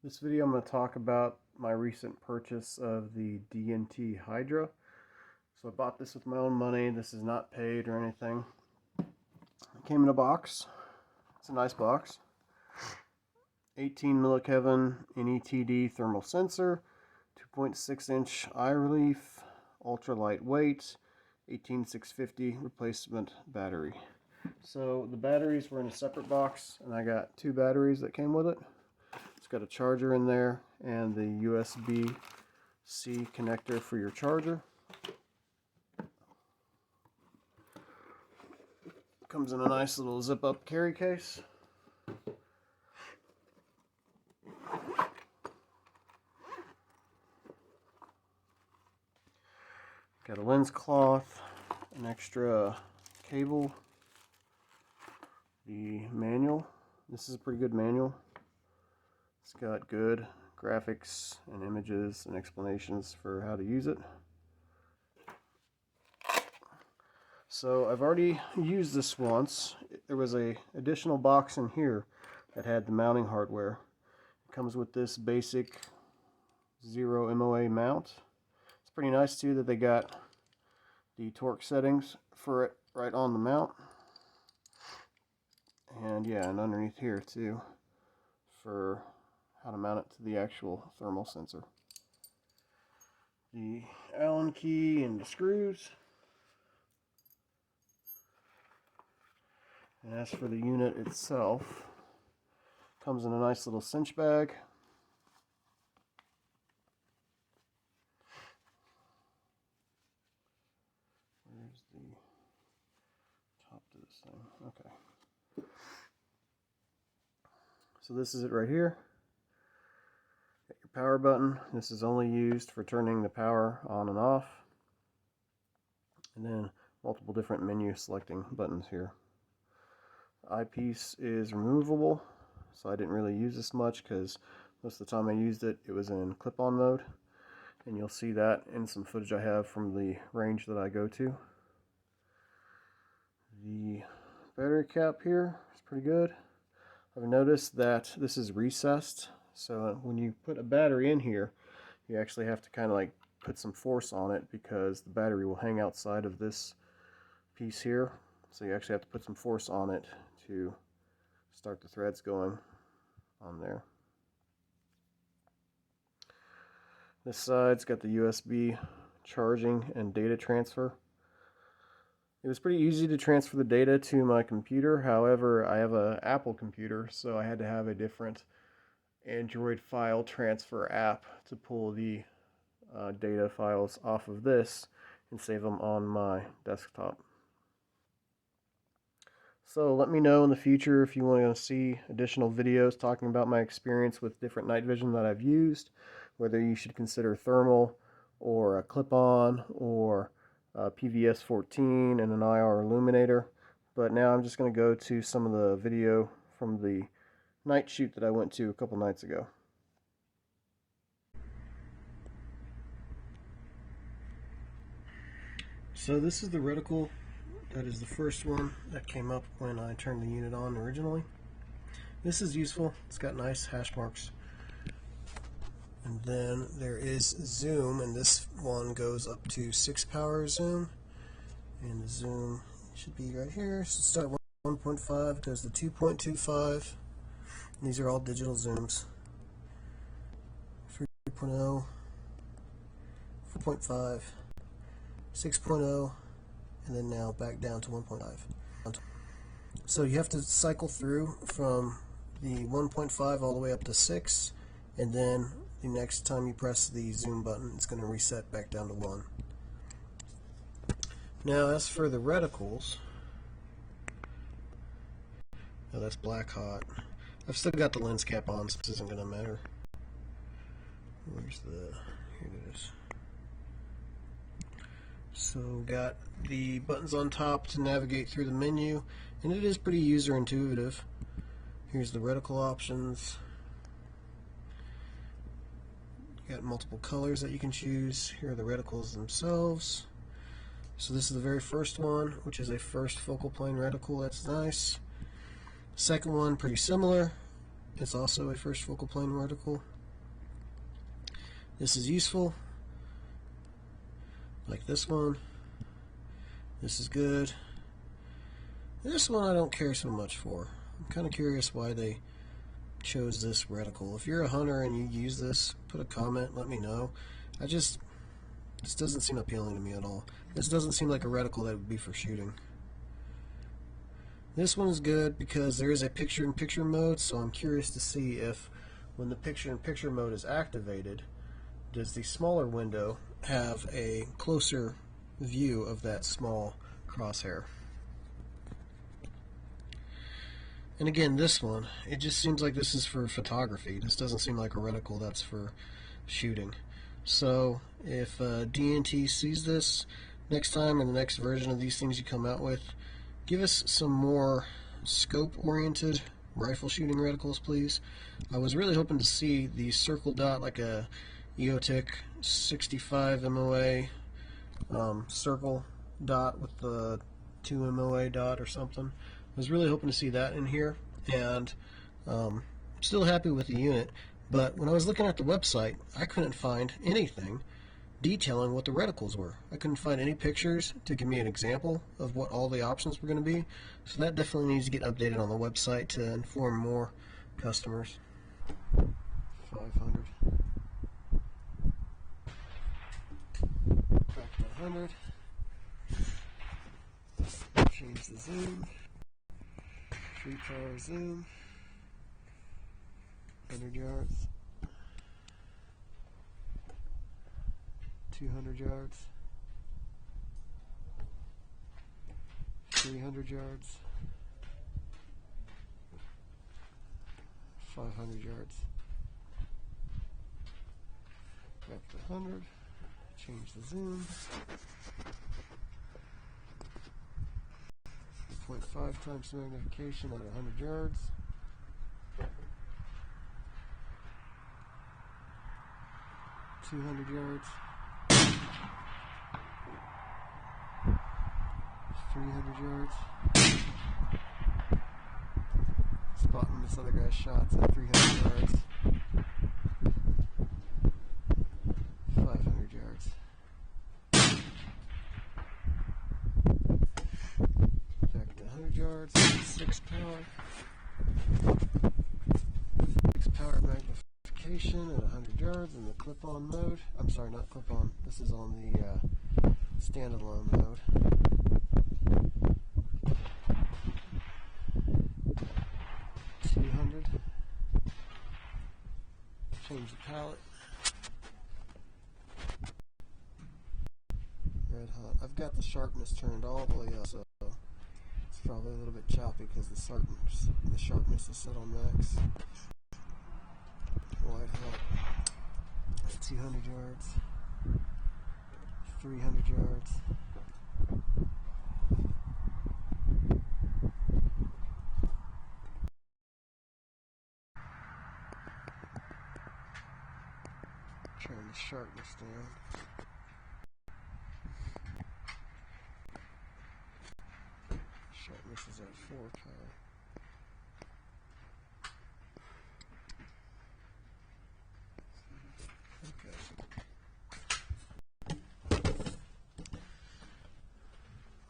This video I'm going to talk about my recent purchase of the DNT Hydra. So I bought this with my own money. This is not paid or anything. It came in a box. It's a nice box. 18 millikelvin NETD thermal sensor, 2.6 inch eye relief, ultra lightweight, 18650 replacement battery. So the batteries were in a separate box, and I got two batteries that came with it. It's got a charger in there and the USB-C connector for your charger. Comes in a nice little zip-up carry case. Got a lens cloth, an extra cable, the manual. This is a pretty good manual. It's got good graphics and images and explanations for how to use it. So I've already used this once. There was a additional box in here that had the mounting hardware. It comes with this basic 0 MOA mount. It's pretty nice too that they got the torque settings for it right on the mount. And yeah, and underneath here too for how to mount it to the actual thermal sensor. The Allen key and the screws. And as for the unit itself, comes in a nice little cinch bag. Where's the top to this thing? Okay. So this is it right here. Got your power button. This is only used for turning the power on and off. And then multiple different menu selecting buttons here. The eyepiece is removable, so I didn't really use this much because most of the time I used it, it was in clip-on mode. And you'll see that in some footage I have from the range that I go to. The battery cap here is pretty good. I've noticed that this is recessed, so when you put a battery in here, you actually have to kind of like put some force on it because the battery will hang outside of this piece here. So you actually have to put some force on it to start the threads going on there. This side's got the USB charging and data transfer. It was pretty easy to transfer the data to my computer. However, I have an Apple computer, so I had to have a different Android file transfer app to pull the data files off of this and save them on my desktop. So let me know in the future if you want to see additional videos talking about my experience with different night vision that I've used, whether you should consider thermal or a clip-on or PVS 14 and an IR illuminator. But now I'm just going to go to some of the video from the night shoot that I went to a couple nights ago. So this is the reticle. That is the first one that came up when I turned the unit on originally. This is useful. It's got nice hash marks. And then there is zoom, and this one goes up to 6 power zoom. And the zoom should be right here. So start at 1.5, goes to 2.25. And these are all digital zooms. 3.0, 4.5, 6.0. And then now back down to 1.5. So you have to cycle through from the 1.5 all the way up to 6, and then the next time you press the zoom button, it's going to reset back down to 1. Now as for the reticles, oh, that's black hot. I've still got the lens cap on, so this isn't going to matter. Where's the, here it is. So got the buttons on top to navigate through the menu, and it is pretty user intuitive. Here's the reticle options. You got multiple colors that you can choose. Here are the reticles themselves. So this is the very first one, which is a first focal plane reticle. That's nice. Second one, pretty similar. It's also a first focal plane reticle. This is useful, like this one. This is good. This one I don't care so much for. I'm kind of curious why they chose this reticle. If you're a hunter and you use this, put a comment, let me know. This doesn't seem appealing to me at all. This doesn't seem like a reticle that would be for shooting. This one is good because there is a picture-in-picture mode, so I'm curious to see if when the picture-in-picture mode is activated, does the smaller window have a closer view of that small crosshair. And again, this one, it just seems like this is for photography. This doesn't seem like a reticle that's for shooting. So if DNT sees this next time in the next version of these things you come out with, give us some more scope-oriented rifle shooting reticles, please. I was really hoping to see the circle dot, like a EOTech 65 MOA circle dot with the 2 MOA dot or something. I was really hoping to see that in here, and I'm still happy with the unit, but when I was looking at the website, I couldn't find anything detailing what the reticles were. I couldn't find any pictures to give me an example of what all the options were going to be, so that definitely needs to get updated on the website to inform more customers. 500. Back to 100. Change the zoom. 3-power zoom. 100 yards. 200 yards. 300 yards. 500 yards. Back to 100. Change the zoom. 0.5 times magnification at 100 yards. 200 yards. 300 yards. Spotting this other guy's shots at 300 yards. 500 yards. Back to 100 yards. 6 power. 6 power magnification at 100 yards in the clip-on mode. I'm sorry, not clip-on. This is on the standalone mode. 200. Change the pallet. Red hot. I've got the sharpness turned all the way up, so it's probably a little bit choppy because the sharpness is set on max. White hot. 200 yards. 300 yards. 'Turn the sharpness down. Sharpness is at 4 power.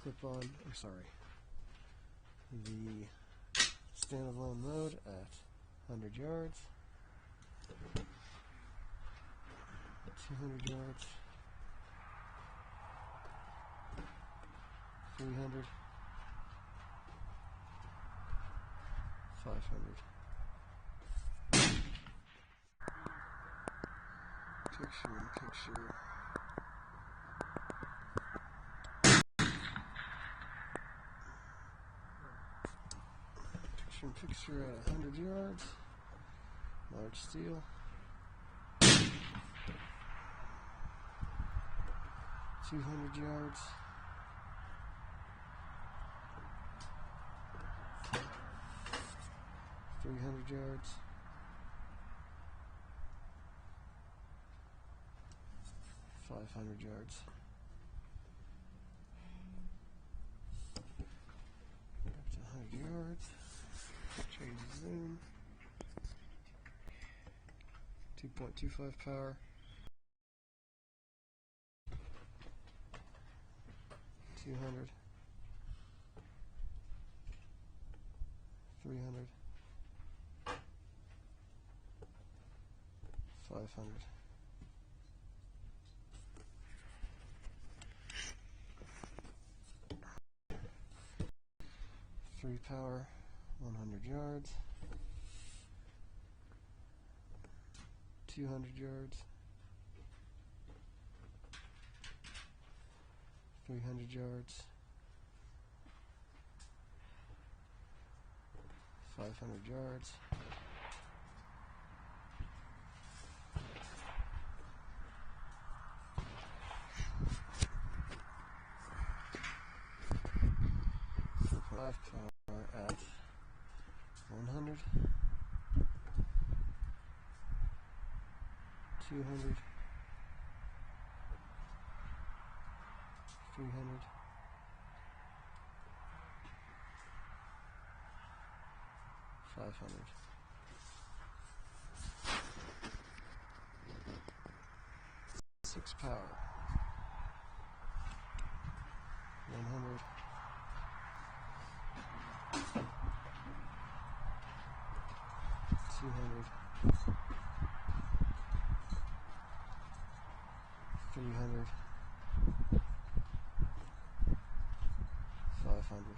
Clip on, I'm sorry, the standalone mode at 100 yards, 200 yards, 300, 500. Picture-in-picture. Picture at 100 yards. Large steel. 200 yards. 300 yards. 500 yards. Up to 100 yards. Change the zoom. 2.25 power. 200. 300. 500. 3 power, 100 yards. 200 yards. 300 yards. 500 yards. 5 power at 100. 200. 300. 500. 6 power. 100. 200. 300. 500.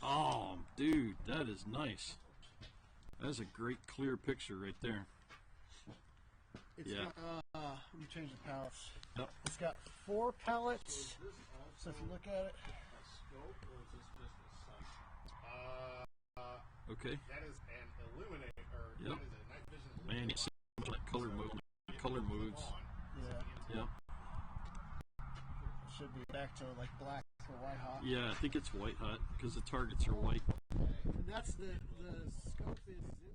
Oh, dude, that is nice. That's a great clear picture right there. It's Yeah. got, let me change the pallets. Yep. It's got 4 pallets. So if you look at it, Okay. that is an illuminate, or Yep. that is a night vision. Man, you see that color move. Color moves. yeah, Yep. it should be back to like black or white hot. Yeah, I think it's white hot because the targets are white. And that's the scope is.